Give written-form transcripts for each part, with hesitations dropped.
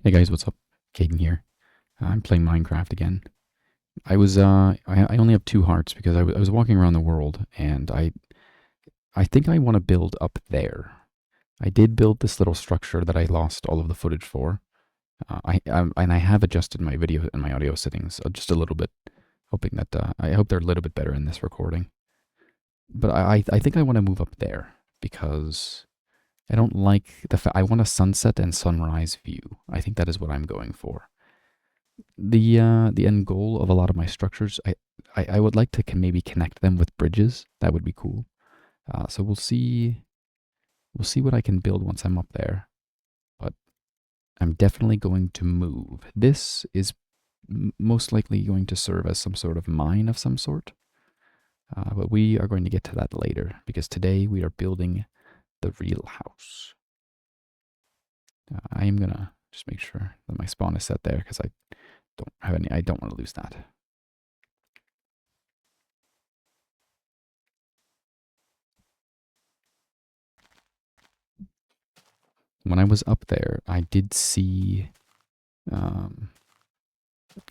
Hey guys, what's up? Caden here. I'm playing Minecraft again. I only have two hearts because I was walking around the world and I think I want to build up there. I did build this little structure that I lost all of the footage for. And I have adjusted my video and my audio settings just a little bit, hoping that I hope they're a little bit better in this recording. But I think I want to move up there because I don't like I want a sunset and sunrise view. I think that is what I'm going for. The end goal of a lot of my structures, I would like to maybe connect them with bridges. That would be cool. So we'll see what I can build once I'm up there. But I'm definitely going to move. This is most likely going to serve as some sort of mine of some sort. But we are going to get to that later because today we are building the real house. I am gonna just make sure that my spawn is set there because I don't have any. I don't want to lose that. When I was up there, I did see um,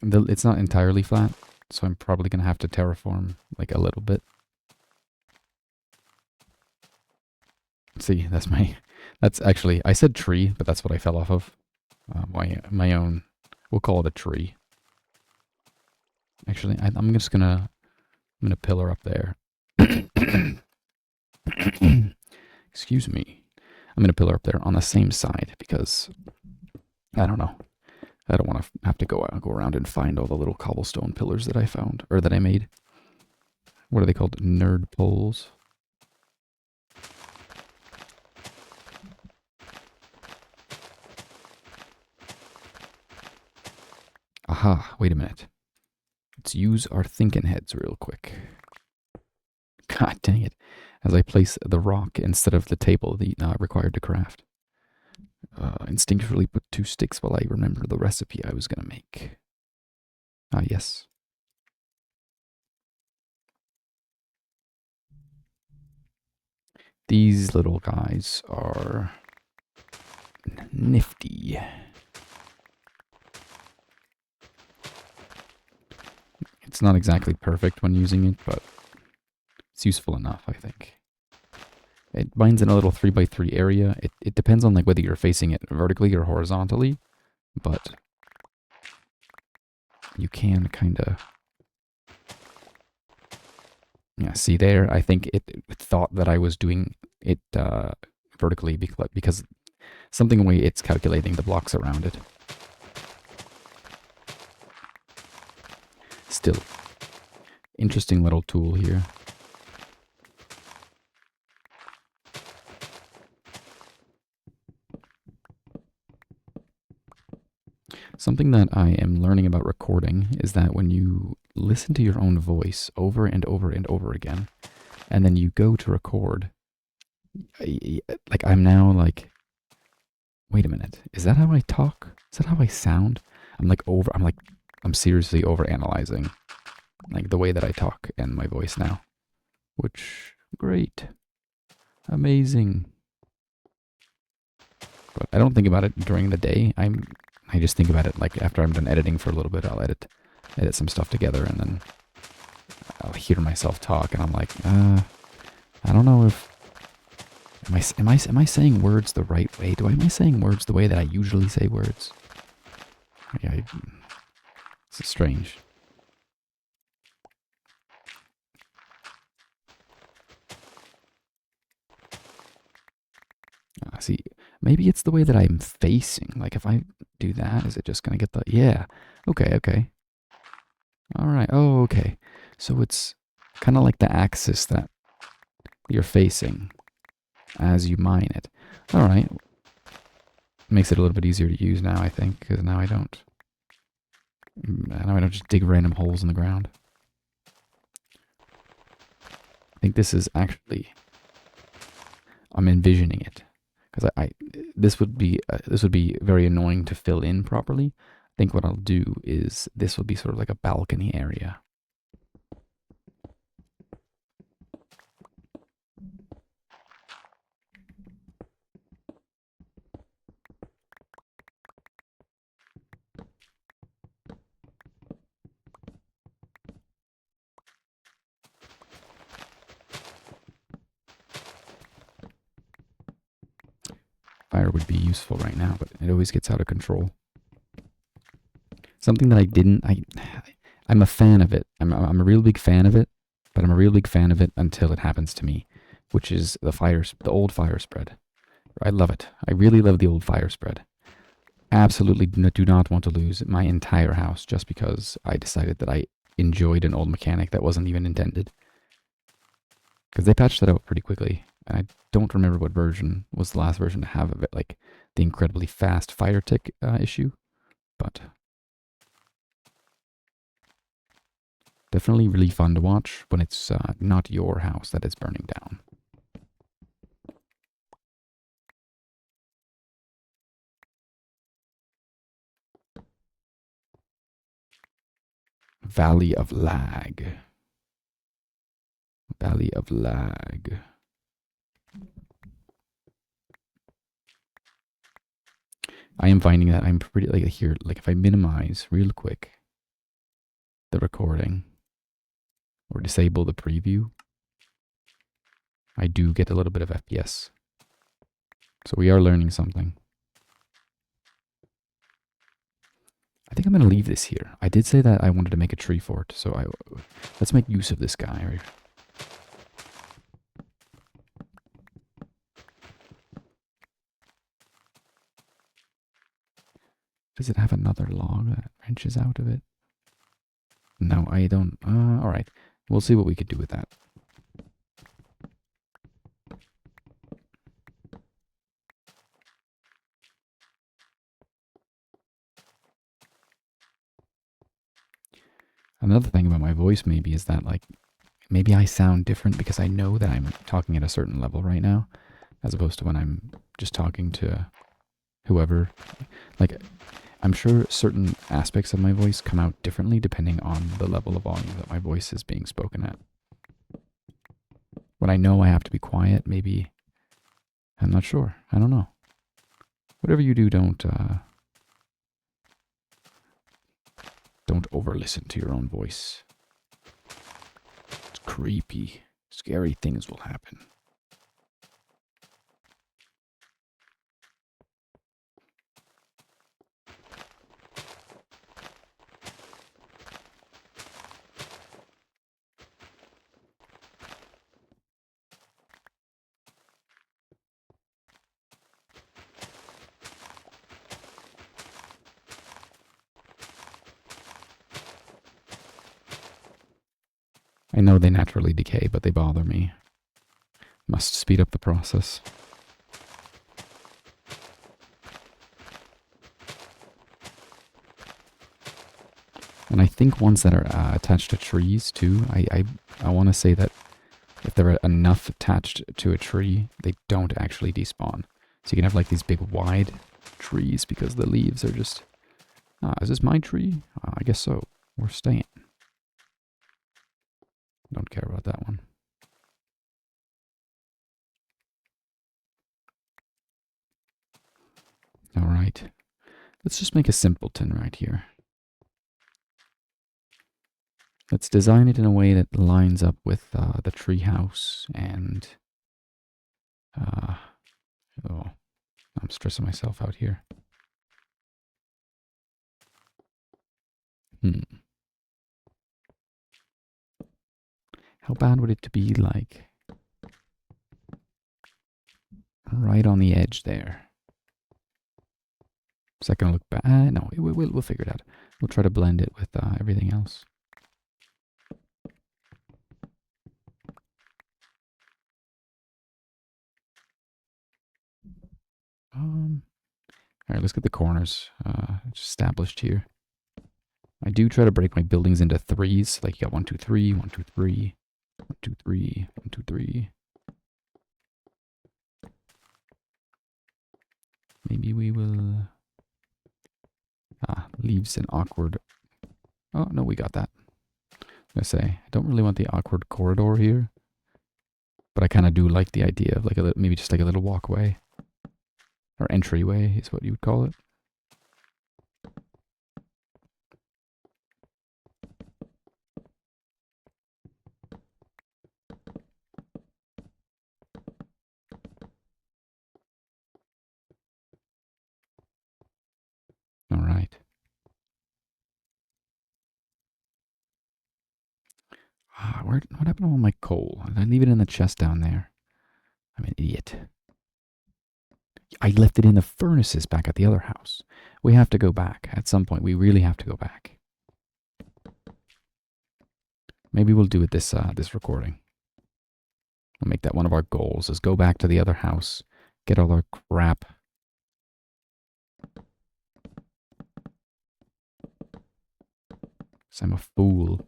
it's not entirely flat, so I'm probably gonna have to terraform like a little bit. See, that's actually I said tree, but that's what I fell off of. My own, we'll call it a tree. Actually, I'm gonna pillar up there. Excuse me. I'm gonna pillar up there on the same side because I don't know. I don't want to have to go around and find all the little cobblestone pillars that I found or that I made. What are they called? Nerd poles. Aha, wait a minute. Let's use our thinking heads real quick. God dang it. As I place the rock instead of the table required to craft. Instinctually put two sticks while I remember the recipe I was going to make. Ah, yes. These little guys are nifty. It's not exactly perfect when using it, but it's useful enough, I think. It binds in a little 3x3 area. It depends on like whether you're facing it vertically or horizontally, but you can kind of, yeah, see there. I think it thought that I was doing it vertically because something way it's calculating the blocks around it. Still, interesting little tool here. Something that I am learning about recording is that when you listen to your own voice over and over and over again, and then you go to record, like I'm now like, wait a minute, is that how I talk? Is that how I sound? I'm seriously over analyzing like the way that I talk and my voice now, which great, amazing. But I don't think about it during the day. I just think about it like after I'm done editing for a little bit. I'll edit some stuff together, and then I'll hear myself talk, and I'm like, I don't know if am I saying words the right way? Am I saying words the way that I usually say words? Yeah, it's strange. See, maybe it's the way that I'm facing. Like if I do that, is it just gonna get the yeah? Okay, okay, all right. Oh, okay. So it's kind of like the axis that you're facing as you mine it. All right, makes it a little bit easier to use now, I think, because now I don't just dig random holes in the ground. I think this is actually I'm envisioning it because this would be very annoying to fill in properly. I think what I'll do is this will be sort of like a balcony area. Fire would be useful right now, but it always gets out of control. Something that I didn't. I'm a fan of it. I'm a real big fan of it, but I'm a real big fan of it until it happens to me, which is the old fire spread. I love it. I really love the old fire spread. Absolutely do not want to lose my entire house just because I decided that I enjoyed an old mechanic that wasn't even intended. Because they patched that out pretty quickly. And I don't remember what version was the last version to have of it, like the incredibly fast fire tick issue. But definitely really fun to watch when it's not your house that is burning down. Valley of Lag. Valley of Lag. I am finding that I'm pretty like here, like if I minimize real quick the recording or disable the preview, I do get a little bit of FPS. So we are learning something. I think I'm going to leave this here. I did say that I wanted to make a tree fort, so let's make use of this guy. Right? Does it have another log that branches out of it? No, I don't. All right. We'll see what we could do with that. Another thing about my voice maybe is that like maybe I sound different because I know that I'm talking at a certain level right now, as opposed to when I'm just talking to whoever. Like I'm sure certain aspects of my voice come out differently depending on the level of volume that my voice is being spoken at. When I know I have to be quiet, maybe I'm not sure. I don't know. Whatever you do, don't over listen to your own voice. It's creepy. Scary things will happen. I know they naturally decay, but they bother me. Must speed up the process. And I think ones that are attached to trees too, I want to say that if there are enough attached to a tree, they don't actually despawn. So you can have like these big wide trees because the leaves are just, is this my tree? I guess so. We're staying. Don't care about that one. All right. Let's just make a simpleton right here. Let's design it in a way that lines up with the treehouse and... oh, I'm stressing myself out here. How bad would it be like right on the edge there? Is that going to look bad? No, we'll figure it out. We'll try to blend it with everything else. All right, let's get the corners established here. I do try to break my buildings into threes. Like you got 1, 2, 3, 1, 2, 3, 1, 2, 3, 1, 2, 3. Maybe we will... leaves an awkward... Oh, no, we got that. I'm going to say, I don't really want the awkward corridor here. But I kind of do like the idea of like maybe just like a little walkway. Or entryway is what you would call it. what happened to all my coal? Did I leave it in the chest down there? I'm an idiot. I left it in the furnaces back at the other house. We have to go back. At some point, we really have to go back. Maybe we'll do it this recording. We'll make that one of our goals, is go back to the other house, get all our crap. Because I'm a fool.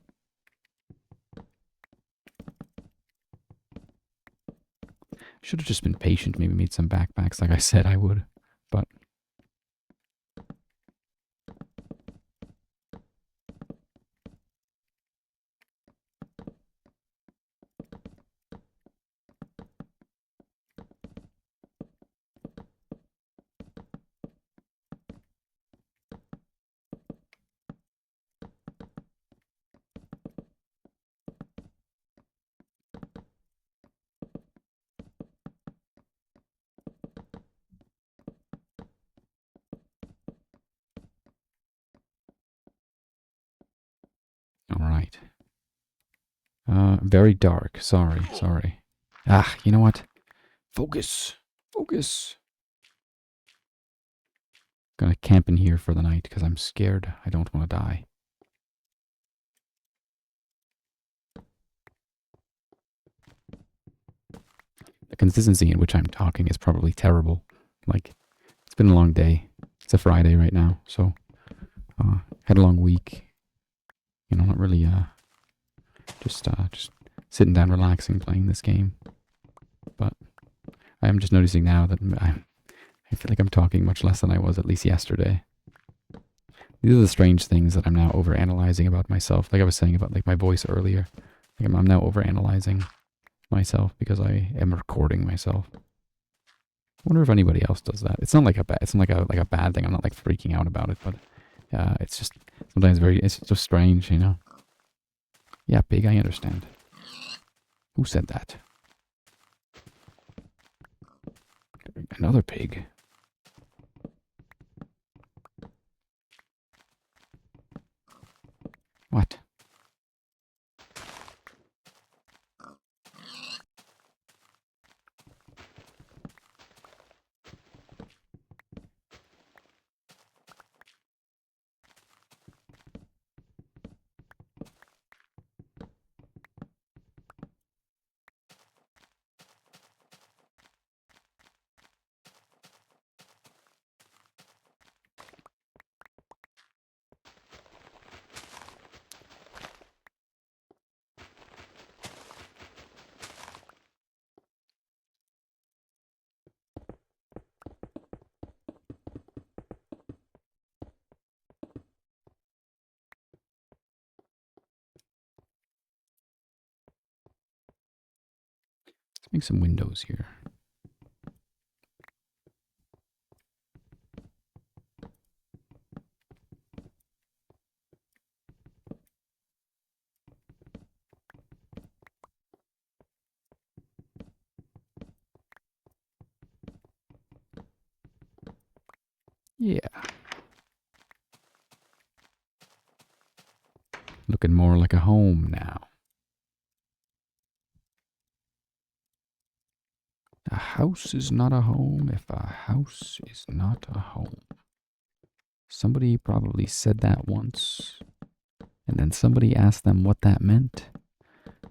Should have just been patient, maybe made some backpacks like I said I would. But all right. Very dark. Sorry. Ah, you know what? Focus. Focus. Gonna camp in here for the night because I'm scared. I don't want to die. The consistency in which I'm talking is probably terrible. Like, it's been a long day. It's a Friday right now, so had a long week. You know, not really just sitting down, relaxing, playing this game. But I am just noticing now that I feel like I'm talking much less than I was at least yesterday. These are the strange things that I'm now overanalyzing about myself. Like I was saying about like my voice earlier. Like I'm now overanalyzing myself because I am recording myself. I wonder if anybody else does that. It's not like it's not like a bad thing. I'm not like freaking out about it, but it's just sometimes it's just strange, you know. Yeah, pig, I understand. Who said that? Another pig. What? Let's make some windows here. Yeah. Looking more like a home now. A house is not a home if a house is not a home. Somebody probably said that once, and then somebody asked them what that meant,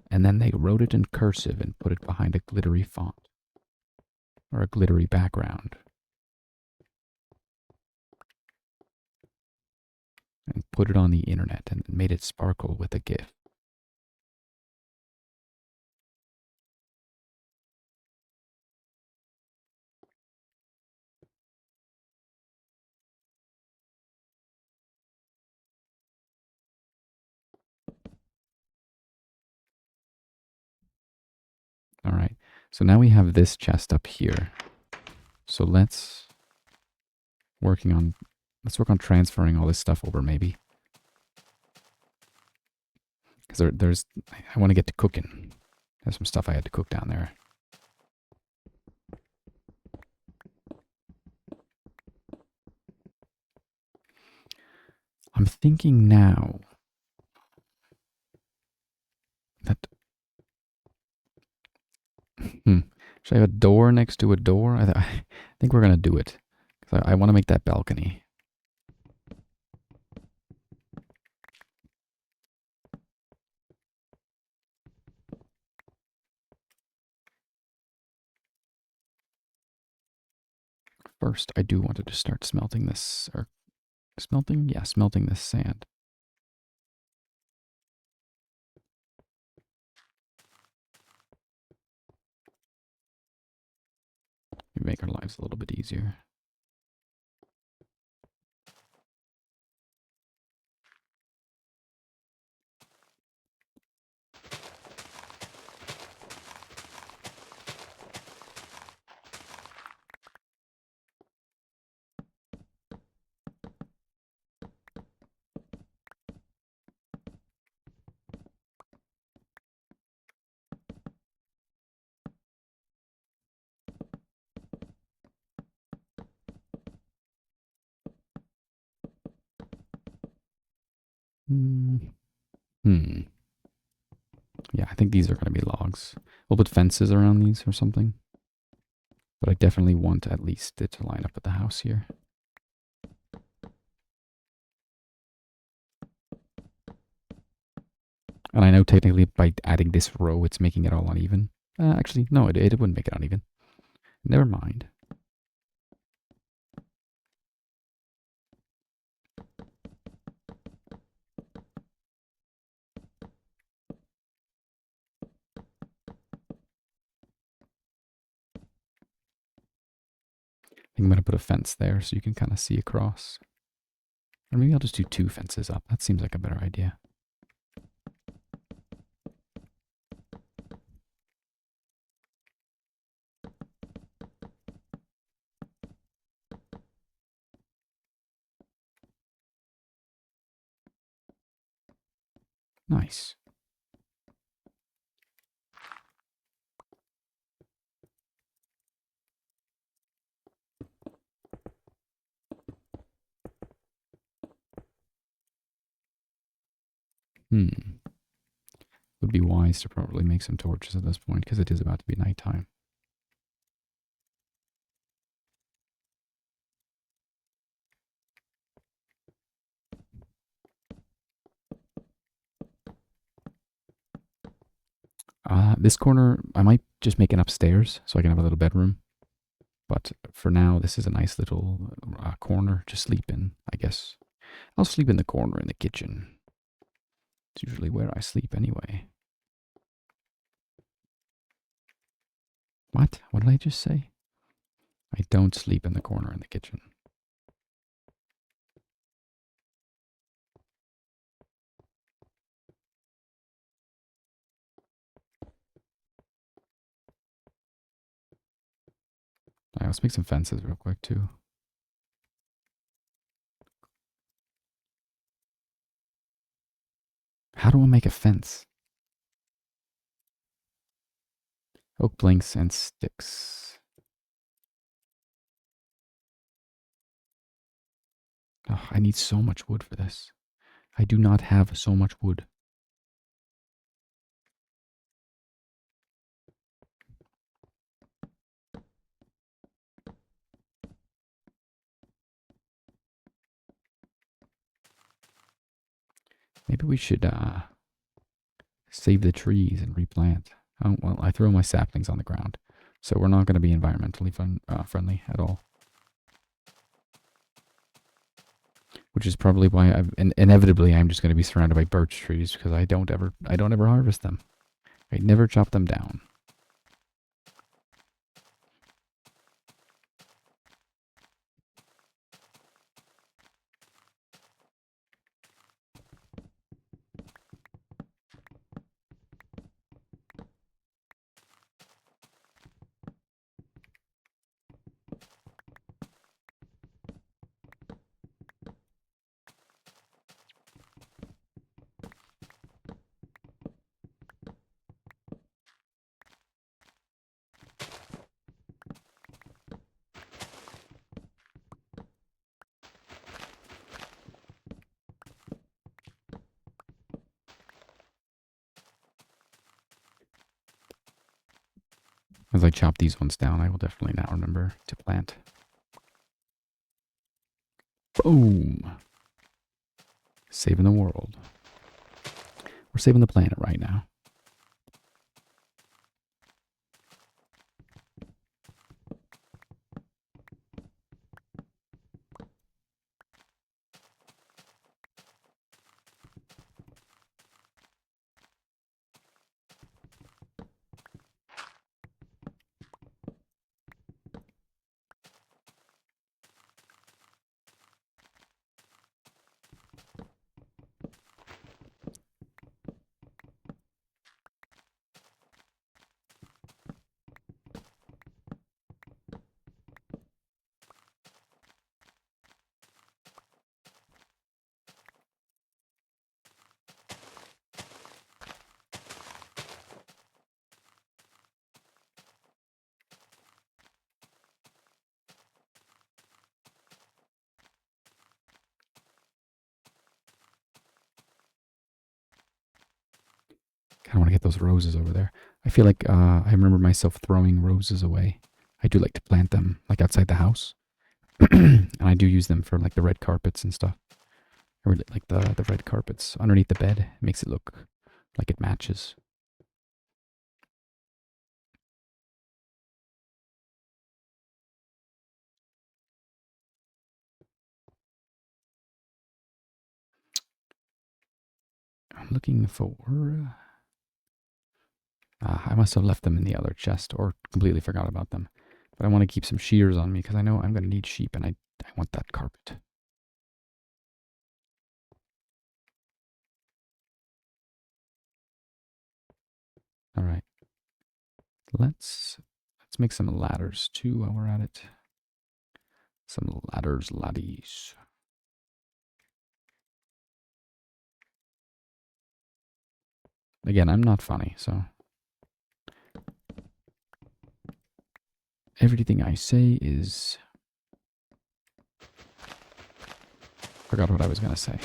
and then they wrote it in cursive and put it behind a glittery font, or a glittery background, and put it on the internet and made it sparkle with a GIF. All right, so now we have this chest up here. So let's work on transferring all this stuff over, maybe. Because I want to get to cooking. There's some stuff I had to cook down there. I'm thinking now that Should I have a door next to a door? I think we're gonna do it. 'Cause I want to make that balcony. First, I do want to just start smelting this, or smelting? Yeah, smelting this sand. Maybe make our lives a little bit easier. Hmm. Hmm. Yeah, I think these are going to be logs. We'll put fences around these or something. But I definitely want at least it to line up with the house here. And I know technically by adding this row, it's making it all uneven. Actually, no, it wouldn't make it uneven. Never mind. I think I'm going to put a fence there so you can kind of see across. Or maybe I'll just do 2 fences up. That seems like a better idea. Nice. Would be wise to probably make some torches at this point because it is about to be nighttime. This corner, I might just make it upstairs so I can have a little bedroom. But for now, this is a nice little corner to sleep in, I guess. I'll sleep in the corner in the kitchen. It's usually where I sleep anyway. What? What did I just say? I don't sleep in the corner in the kitchen. All right, let's make some fences real quick, too. How do I make a fence? Oak planks and sticks. Oh, I need so much wood for this. I do not have so much wood. Maybe we should save the trees and replant. Oh, well, I throw my saplings on the ground. So we're not going to be environmentally friendly at all. Which is probably why inevitably I'm just going to be surrounded by birch trees because I don't ever harvest them. I never chop them down. As I chop these ones down, I will definitely now remember to plant. Boom! Saving the world. We're saving the planet right now. Kind of want to get those roses over there. I feel like I remember myself throwing roses away. I do like to plant them like outside the house. And I do use them for like the red carpets and stuff. I really like the red carpets underneath the bed. It makes it look like it matches. I'm looking for... I must have left them in the other chest or completely forgot about them. But I want to keep some shears on me because I know I'm going to need sheep and I want that carpet. All right. Let's make some ladders too while we're at it. Some ladders, laddies. Again, I'm not funny, so everything I say is... Forgot what I was going to say.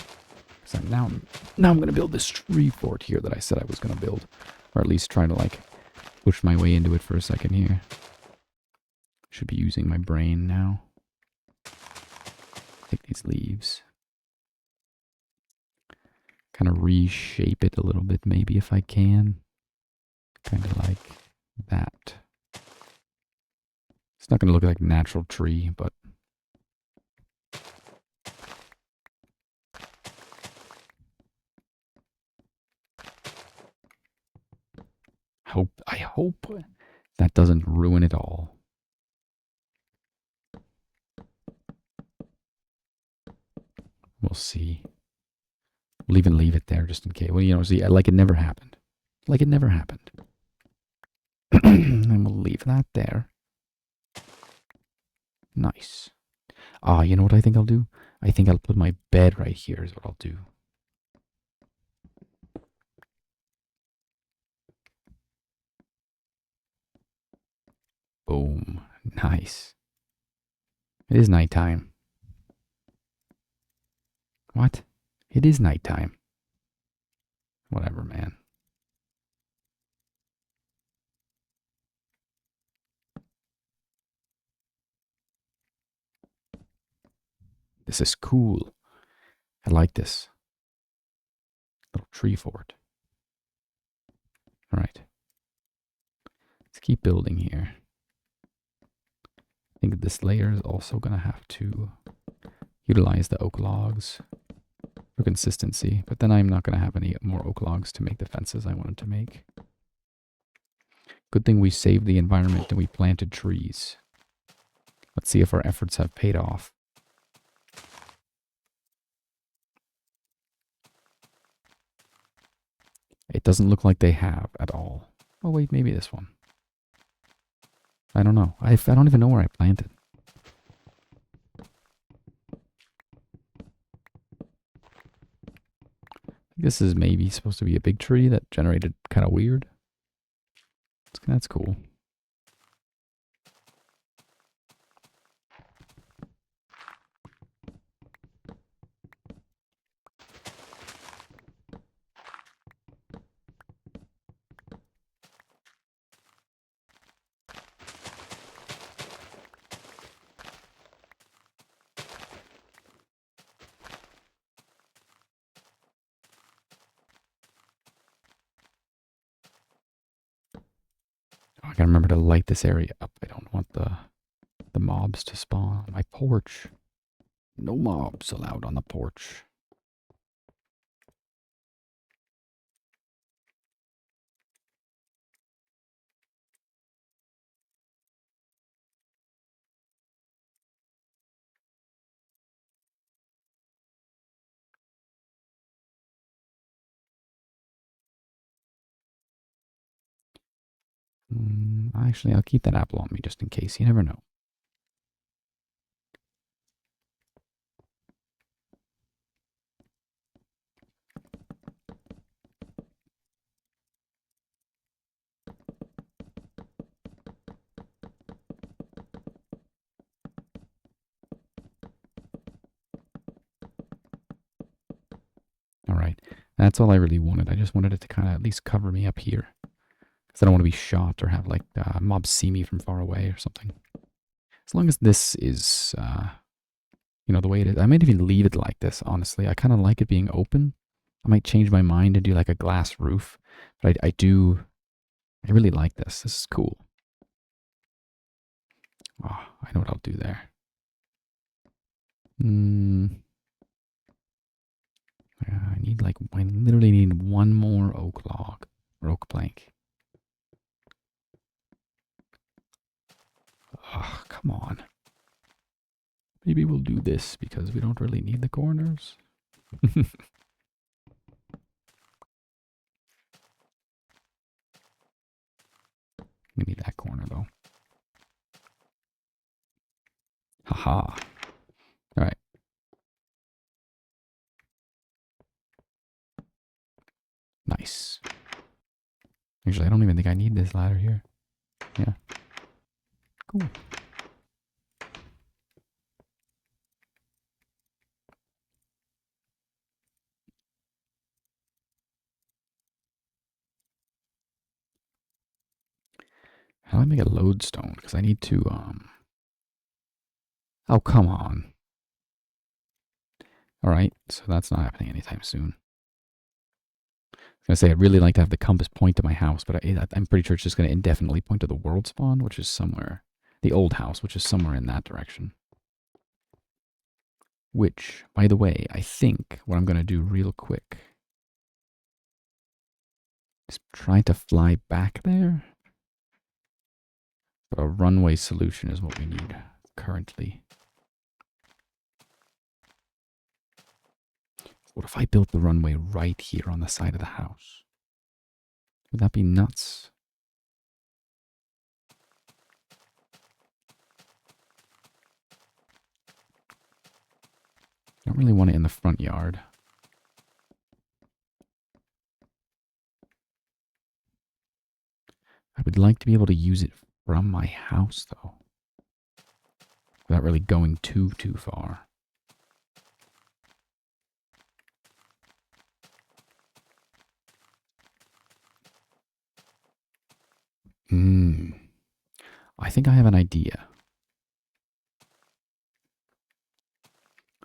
So now I'm going to build this tree fort here that I said I was going to build. Or at least try to, like, push my way into it for a second here. Should be using my brain now. Take these leaves. Kind of reshape it a little bit, maybe, if I can. Kind of like that. It's not going to look like a natural tree, but... I hope that doesn't ruin it all. We'll see. We'll even leave it there just in case. Well, you know, see, like it never happened. Like it never happened. And we'll leave that there. Nice. Ah, you know what I think I'll do? I think I'll put my bed right here is what I'll do. Boom. Nice. It is nighttime. What? It is nighttime. Whatever, man. This is cool. I like this. Little tree fort. All right. Let's keep building here. I think this layer is also going to have to utilize the oak logs for consistency, but then I'm not going to have any more oak logs to make the fences I wanted to make. Good thing we saved the environment and we planted trees. Let's see if our efforts have paid off. It doesn't look like they have at all. Oh wait, maybe this one. I don't know. I don't even know where I planted. This is maybe supposed to be a big tree that generated kind of weird. That's cool. gotta remember to light this area up. I don't want the mobs to spawn on my porch. No mobs allowed on the porch. Actually, I'll keep that apple on me just in case. You never know. All right. That's all I really wanted. I just wanted it to kind of at least cover me up here. Because I don't want to be shot or have, like, mobs see me from far away or something. As long as this is, the way it is. I might even leave it like this, honestly. I kind of like it being open. I might change my mind and do, like, a glass roof. But I really like this. This is cool. Oh, I know what I'll do there. I literally need one more oak log or oak plank. Oh, come on. Maybe we'll do this because we don't really need the corners. We need that corner though. Haha. Alright. Nice. Actually, I don't even think I need this ladder here. Yeah. Cool. How do I make a lodestone? Because I need to, Oh, come on. Alright, so that's not happening anytime soon. I was going to say, I'd really like to have the compass point to my house, but I'm pretty sure it's just going to indefinitely point to the world spawn, which is somewhere. The old house, which is somewhere in that direction. Which, by the way, I think what I'm going to do real quick is try to fly back there. But a runway solution is what we need currently. What if I built the runway right here on the side of the house? Would that be nuts? I don't really want it in the front yard. I would like to be able to use it from my house, though. Without really going too far. I think I have an idea.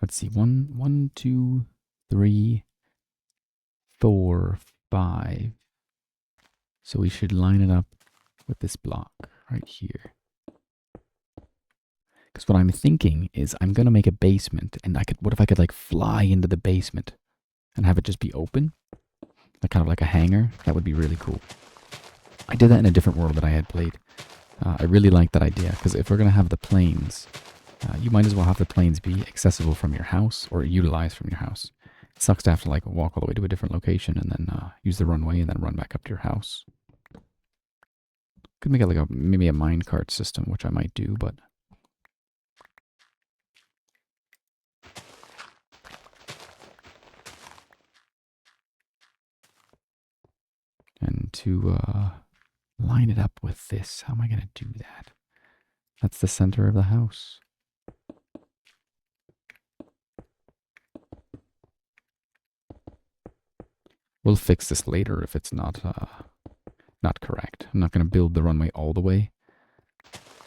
Let's see. 1, 2, 3, 4, 5. So we should line it up with this block right here. Because what I'm thinking is I'm going to make a basement, and what if I could, like, fly into the basement and have it just be open? Like, kind of like a hangar? That would be really cool. I did that in a different world that I had played. I really like that idea, because if we're going to have the planes, you might as well have the planes be accessible from your house or utilized from your house. It sucks to have to, like, walk all the way to a different location and then use the runway and then run back up to your house. Could make it like maybe a minecart system, which I might do, but... And to line it up with this, how am I going to do that? That's the center of the house. We'll fix this later if it's not correct. I'm not going to build the runway all the way,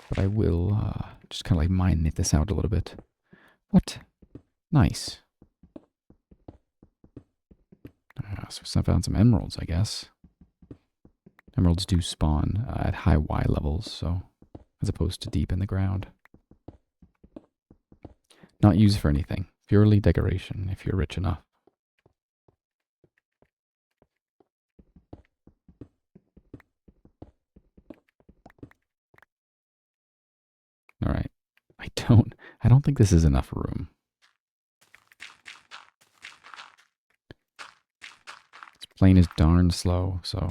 but I will just kind of like mine this out a little bit. What? Nice. So I found some emeralds, I guess. I Emeralds do spawn at high Y levels, so as opposed to deep in the ground. Not used for anything. Purely decoration, if you're rich enough. Alright. I don't think this is enough room. This plane is darn slow, so...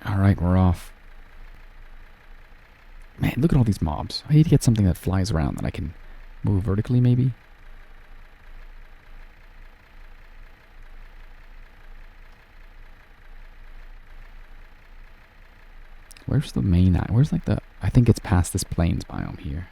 Alright, we're off. Man, look at all these mobs. I need to get something that flies around that I can move vertically, maybe? Where's the main... Where's like the... I think it's past this plains biome here.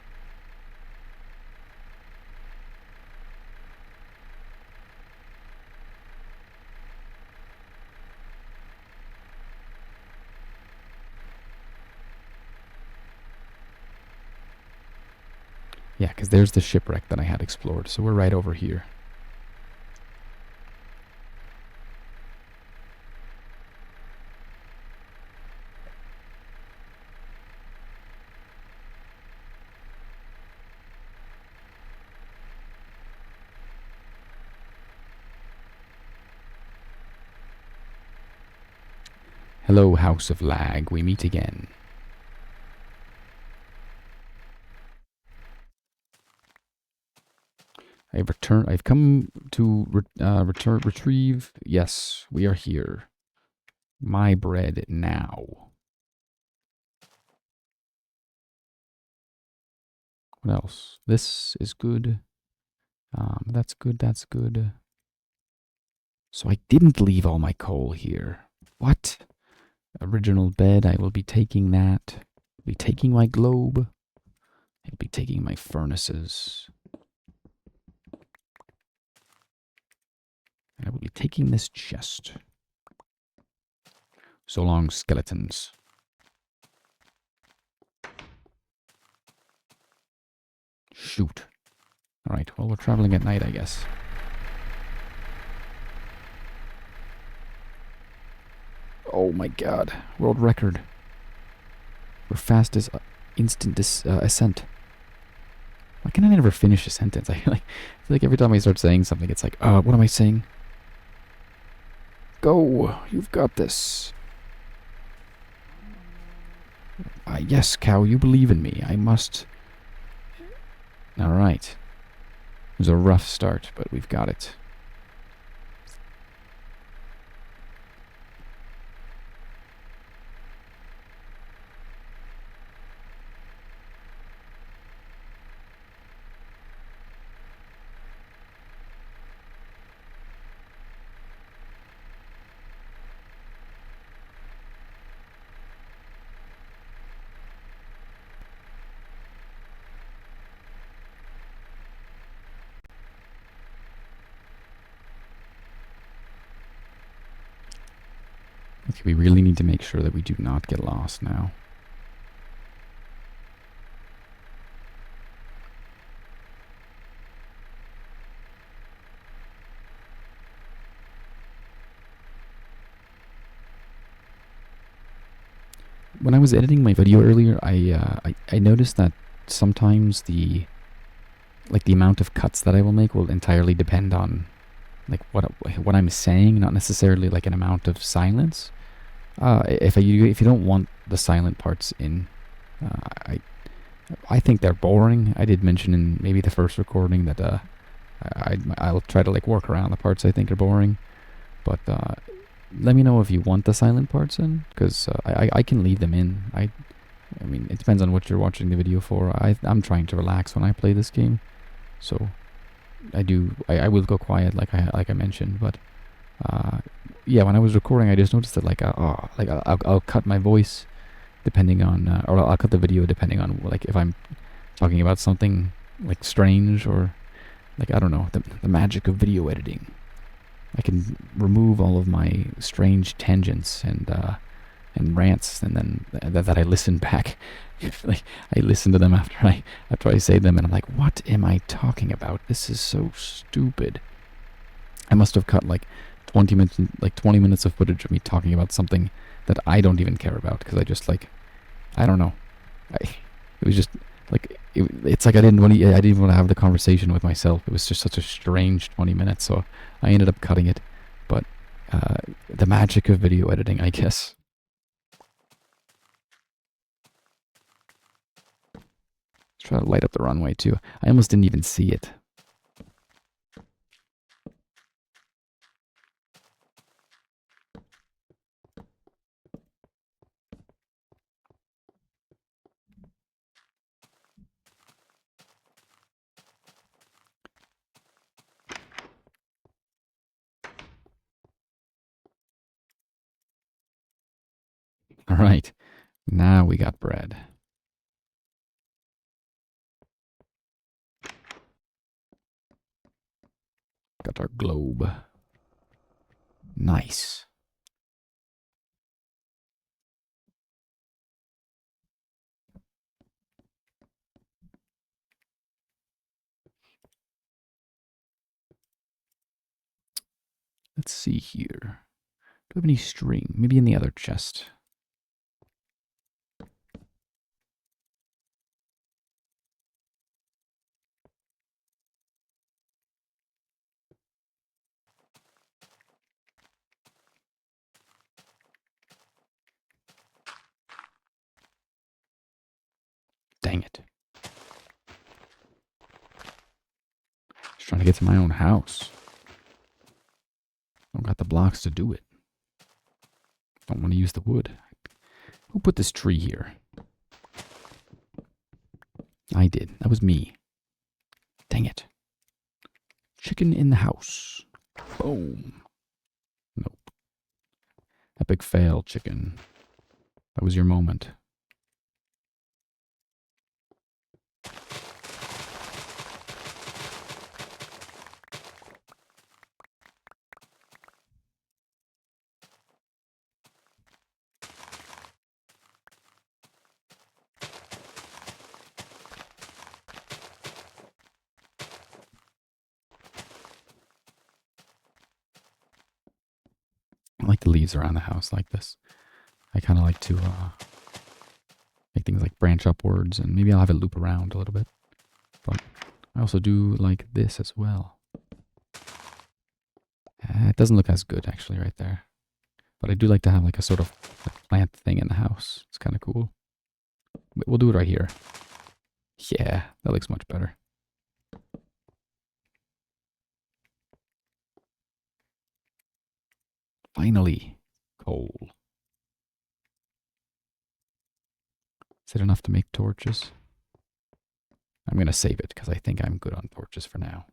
Yeah, because there's the shipwreck that I had explored, so we're right over here. Hello, House of Lag. We meet again. I've come to retrieve. Yes, we are here. My bread now. What else? This is good. That's good. That's good. So I didn't leave all my coal here. What? Original bed. I will be taking that. I'll be taking my globe. I'll be taking my furnaces. I will be taking this chest. So long, skeletons. Shoot. Alright, well, we're traveling at night, I guess. Oh my god. World record. For fastest instant ascent. Why can I never finish a sentence? I feel like every time I start saying something, it's like, what am I saying? Go! You've got this. Yes, cow, you believe in me. I must... Alright. It was a rough start, but we've got it. Okay, we really need to make sure that we do not get lost now. When I was editing my video earlier, I noticed that sometimes the amount of cuts that I will make will entirely depend on like what I'm saying, not necessarily like an amount of silence. If you don't want the silent parts in, I think they're boring. I did mention in maybe the first recording that I'll try to like work around the parts I think are boring, but let me know if you want the silent parts in, because I can leave them in. I mean, it depends on what you're watching the video for. I'm trying to relax when I play this game, so I will go quiet like I mentioned, but yeah, when I was recording, I just noticed that I'll cut my voice depending on, or I'll cut the video depending on like if I'm talking about something like strange, or like, I don't know, the magic of video editing. I can remove all of my strange tangents and rants, and then that I listen back. Like, I listen to them after I say them, and I'm like, what am I talking about? This is so stupid. I must have cut like 20 minutes of footage of me talking about something that I don't even care about, because I just, like, I don't know. It was just like it's like I didn't even want to have the conversation with myself. It was just such a strange 20 minutes, so I ended up cutting it. But uh, the magic of video editing, I guess. Let's try to light up the runway too. I almost didn't even see it. All right, now we got bread. Got our globe. Nice. Let's see here. Do I have any string? Maybe in the other chest. Dang it. Just trying to get to my own house. Don't got the blocks to do it. Don't want to use the wood. Who put this tree here? I did. That was me. Dang it. Chicken in the house. Boom. Nope. Epic fail, chicken. That was your moment. I like the leaves around the house like this. I kind of like to make things like branch upwards, and maybe I'll have it loop around a little bit. But I also do like this as well. It doesn't look as good, actually, right there. But I do like to have like a sort of like plant thing in the house. It's kind of cool. We'll do it right here. Yeah, that looks much better. Finally, coal. Is it enough to make torches? I'm going to save it because I think I'm good on torches for now.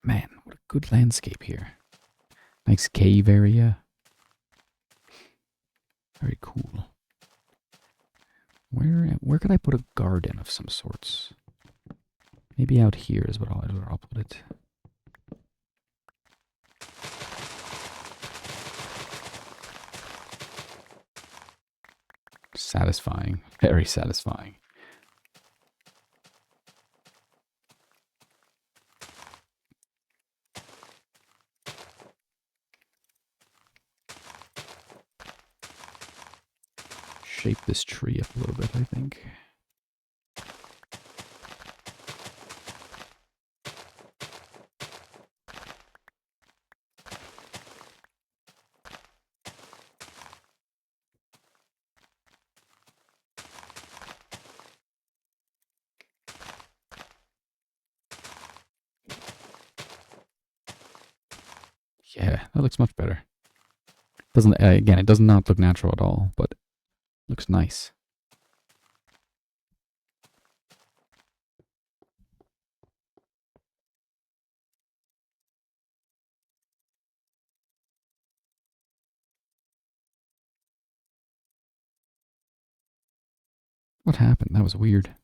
Man, what a good landscape here. Nice cave area. Very cool. Where could I put a garden of some sorts? Maybe out here is where I'll put it. Satisfying. Very satisfying. Shape this tree up a little bit, I think. Yeah, that looks much better. Doesn't again, it does not look natural at all, but looks nice. What happened? That was weird.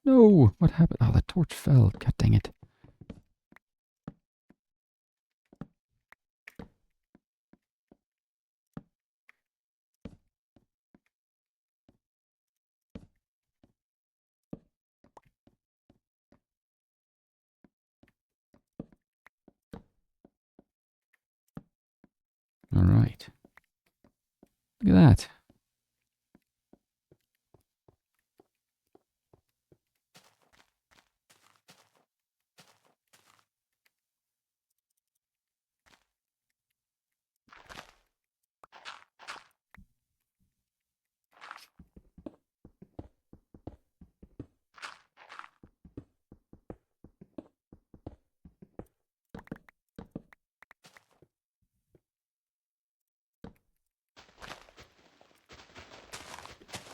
No! What happened? Oh, the torch fell. God dang it. Alright. Look at that.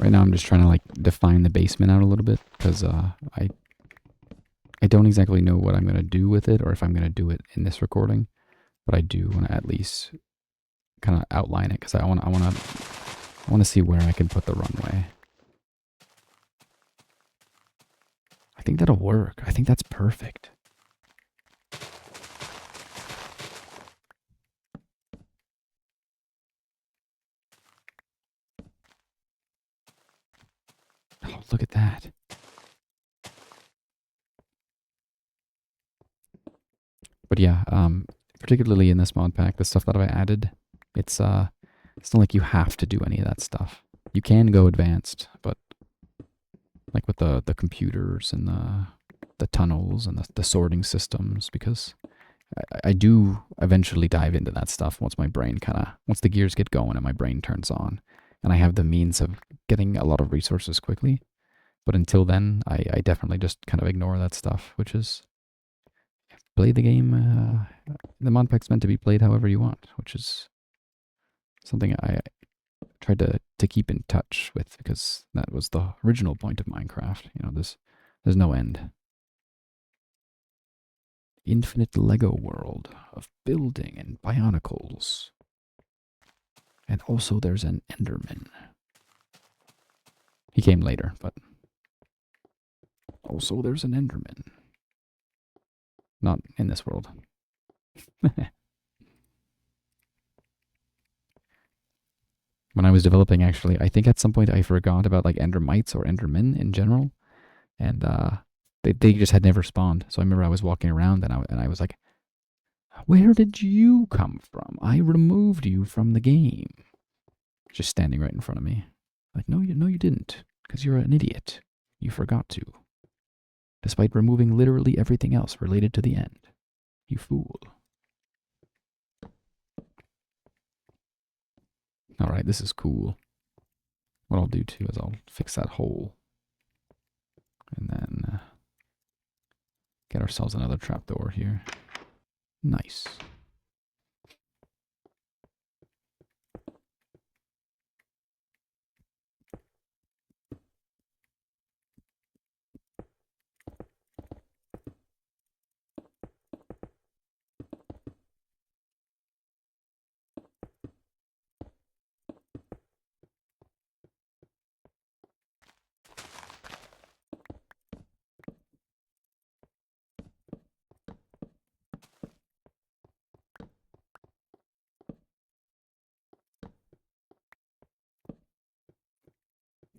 Right now I'm just trying to like define the basement out a little bit because I don't exactly know what I'm gonna do with it or if I'm gonna do it in this recording, but I do want to at least kind of outline it because I want to see where I can put the runway. I think that'll work. I think that's perfect. Oh, look at that. But yeah, particularly in this mod pack, the stuff that I added, it's not like you have to do any of that stuff. You can go advanced, but like with the computers and the tunnels and the sorting systems, because I do eventually dive into that stuff once my brain once the gears get going and my brain turns on, and I have the means of getting a lot of resources quickly. But until then, I definitely just kind of ignore that stuff, which is play the game. The mod pack's meant to be played however you want, which is something I tried to keep in touch with because that was the original point of Minecraft. You know, there's no end. Infinite Lego world of building and bionicles. And also there's an Enderman. He came later, but also there's an Enderman. Not in this world. When I was developing, actually, I think at some point I forgot about like Endermites or Endermen in general, and they just had never spawned. So I remember I was walking around and I was like, "Where did you come from? I removed you from the game." Just standing right in front of me, like, no, you didn't, because you're an idiot. You forgot to, despite removing literally everything else related to the end. You fool. All right, this is cool. What I'll do too is I'll fix that hole, and then get ourselves another trapdoor here. Nice.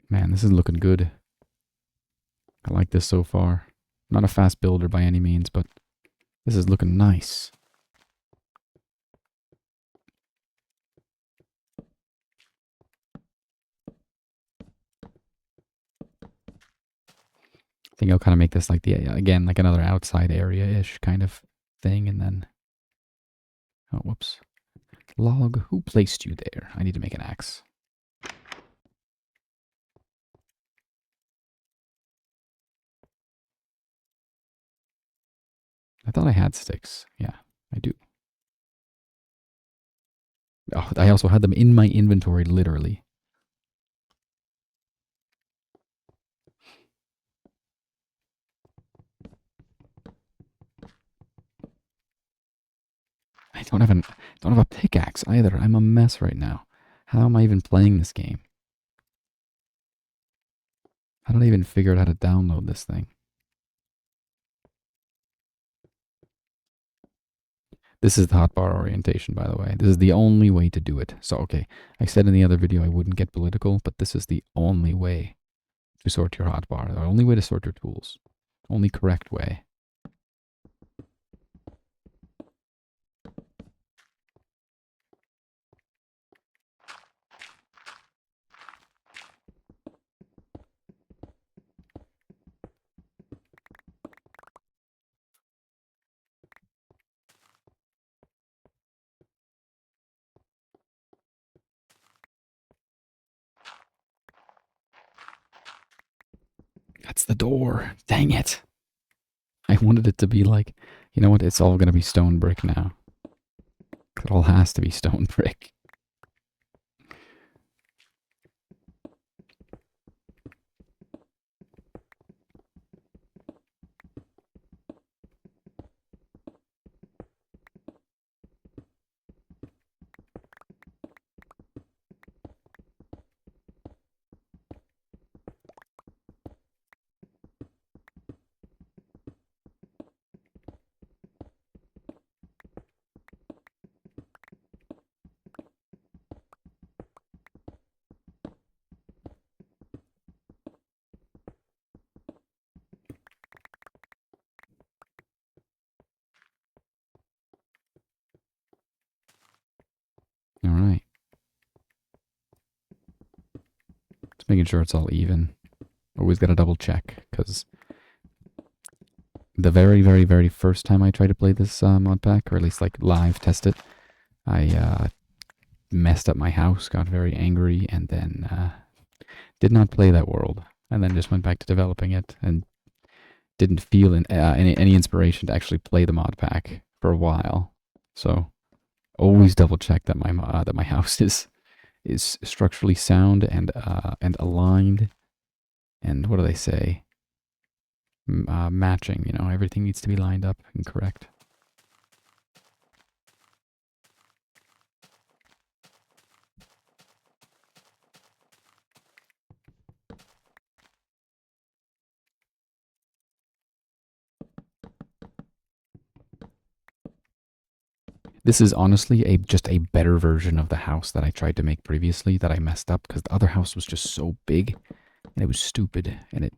Man, this is looking good. I like this so far. I'm not a fast builder by any means, but this is looking nice. I think I'll kind of make this like again, like another outside area-ish kind of thing, and then, oh, whoops. Log, who placed you there? I need to make an axe. I thought I had sticks. Yeah, I do. Oh, I also had them in my inventory, literally. don't have a pickaxe either. I'm a mess right now. How am I even playing this game? How did I even figure out how to download this thing? This is the hotbar orientation, by the way. This is the only way to do it. So, okay, I said in the other video I wouldn't get political, but this is the only way to sort your hotbar. The only way to sort your tools. Only correct way. That's the door. Dang it. I wanted it to be like, you know what? It's all going to be stone brick now. It all has to be stone brick. All right. Just making sure it's all even. Always got to double check, because the very, very, very first time I tried to play this mod pack, or at least like live test it, I messed up my house, got very angry, and then did not play that world. And then just went back to developing it, and didn't feel any inspiration to actually play the mod pack for a while. So always double check that my house is structurally sound and aligned, and what do they say? Matching. You know, everything needs to be lined up and correct. This is honestly just a better version of the house that I tried to make previously that I messed up, because the other house was just so big and it was stupid, and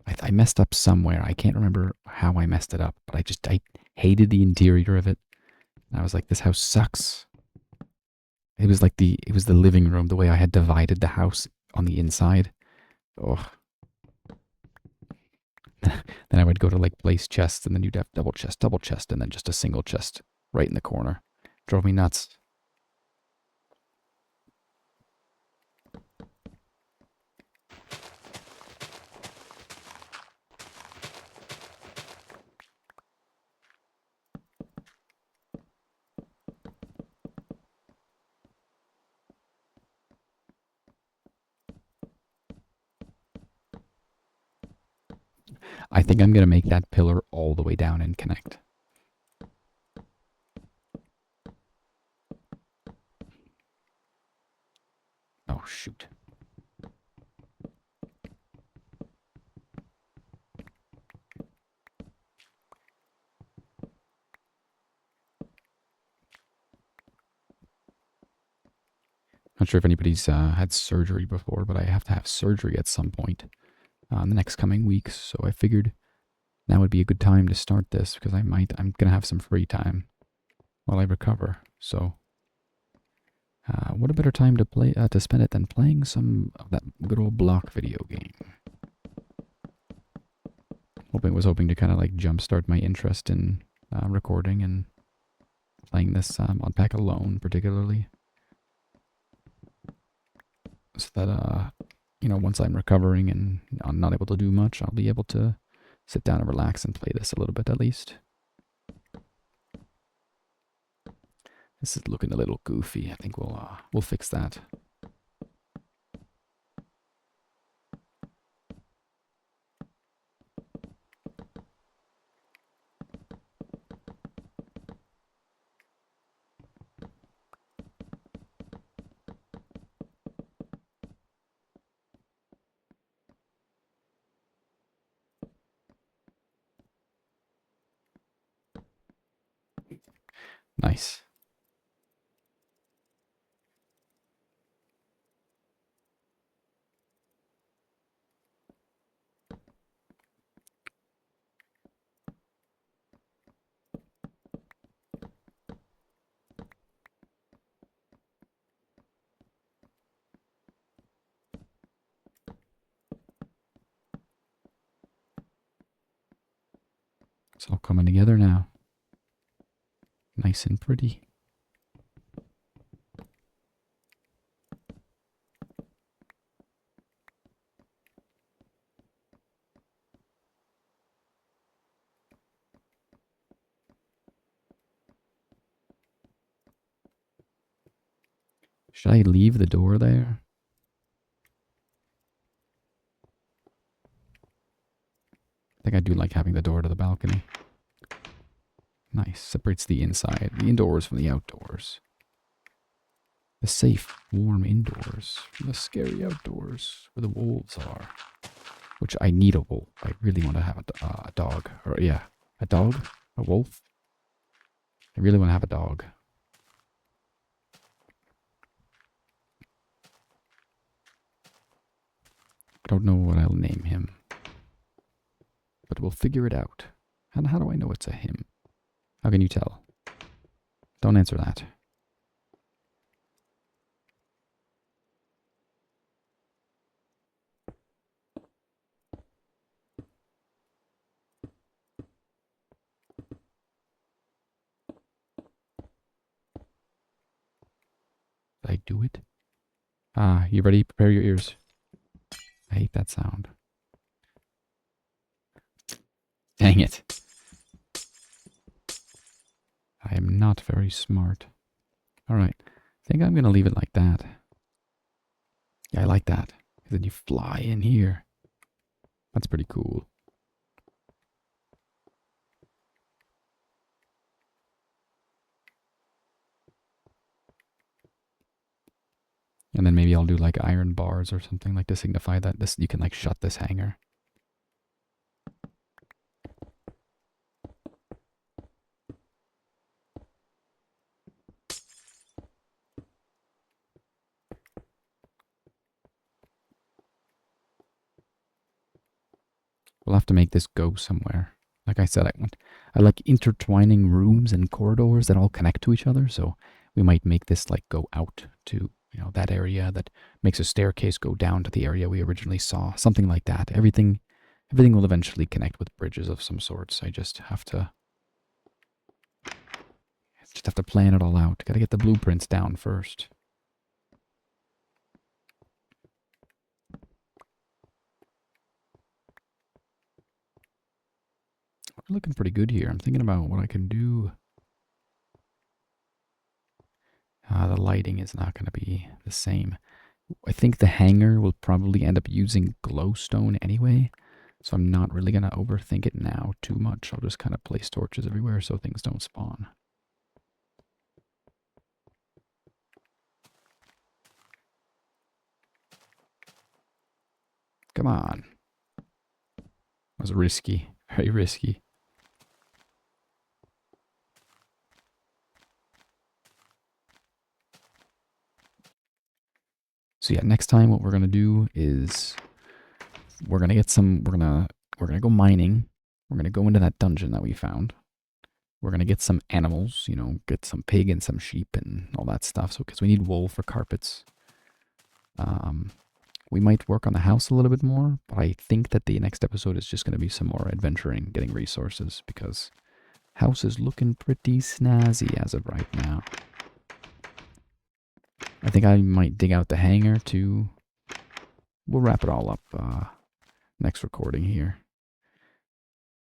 I messed up somewhere. I can't remember how I messed it up, but I hated the interior of it. And I was like, this house sucks. It was like it was the living room, the way I had divided the house on the inside. Oh. Then I would go to like place chests, and then you'd have double chest, and then just a single chest right in the corner. Drove me nuts. I think I'm going to make that pillar all the way down and connect. Oh, shoot. Not sure if anybody's had surgery before, but I have to have surgery at some point in the next coming weeks. So I figured now would be a good time to start this, because I'm going to have some free time while I recover. So what a better time to spend it than playing some of that good old block video game. Was hoping to kind of like jumpstart my interest in recording and playing this mod pack alone, particularly, so that once I'm recovering and I'm not able to do much, I'll be able to sit down and relax and play this a little bit at least. This is looking a little goofy. I think we'll fix that. Nice. It's all coming together now. Nice and pretty. Should I leave the door there? I think I do like having the door to the balcony. Nice. Separates the indoors from the outdoors. The safe, warm indoors from the scary outdoors where the wolves are. Which I need a wolf. I really want to have a dog. Or, yeah, a dog? A wolf? I really want to have a dog. I don't know what I'll name him. But we'll figure it out. And how do I know it's a him? How can you tell? Don't answer that. Did I do it? Ah, you ready? Prepare your ears. I hate that sound. Dang it. I am not very smart. Alright. I think I'm going to leave it like that. Yeah, I like that. Then you fly in here. That's pretty cool. And then maybe I'll do like iron bars or something like to signify that this you can like shut this hanger. We'll have to make this go somewhere. Like I said, I like intertwining rooms and corridors that all connect to each other, so we might make this like go out to, that area that makes a staircase go down to the area we originally saw. Something like that. Everything will eventually connect with bridges of some sorts. I just have to plan it all out. Gotta get the blueprints down first. We're looking pretty good here. I'm thinking about what I can do. The lighting is not going to be the same. I think the hangar will probably end up using glowstone anyway, so I'm not really going to overthink it now too much. I'll just kind of place torches everywhere so things don't spawn. Come on. That was risky. Very risky. So yeah, next time what we're going to do is we're going to get some, we're going to go mining. We're going to go into that dungeon that we found. We're going to get some animals, get some pig and some sheep and all that stuff. So, because we need wool for carpets. We might work on the house a little bit more, but I think that the next episode is just going to be some more adventuring, getting resources, because house is looking pretty snazzy as of right now. I think I might dig out the hangar too. We'll wrap it all up next recording here.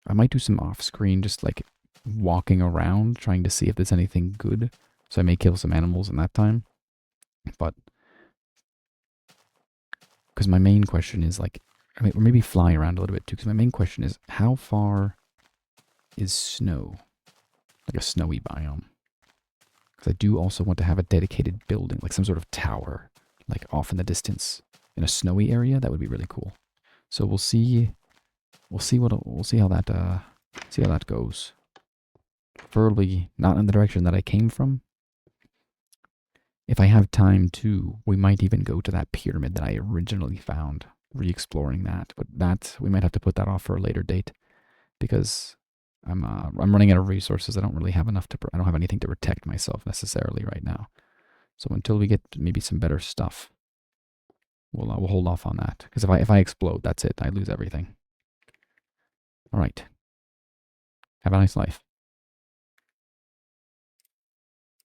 I might do some off-screen, just like walking around, trying to see if there's anything good. So I may kill some animals in that time. But because my main question is like, or maybe fly around a little bit too, because my main question is, how far is snow? Like a snowy biome. Because I do also want to have a dedicated building, like some sort of tower, like off in the distance in a snowy area. That would be really cool. So we'll see. We'll see how that goes. Preferably not in the direction that I came from. If I have time to, we might even go to that pyramid that I originally found, re-exploring that. But that we might have to put that off for a later date because I'm running out of resources. I don't really have enough to. I don't have anything to protect myself necessarily right now. So until we get maybe some better stuff, we'll hold off on that. Because if I explode, that's it. I lose everything. All right. Have a nice life.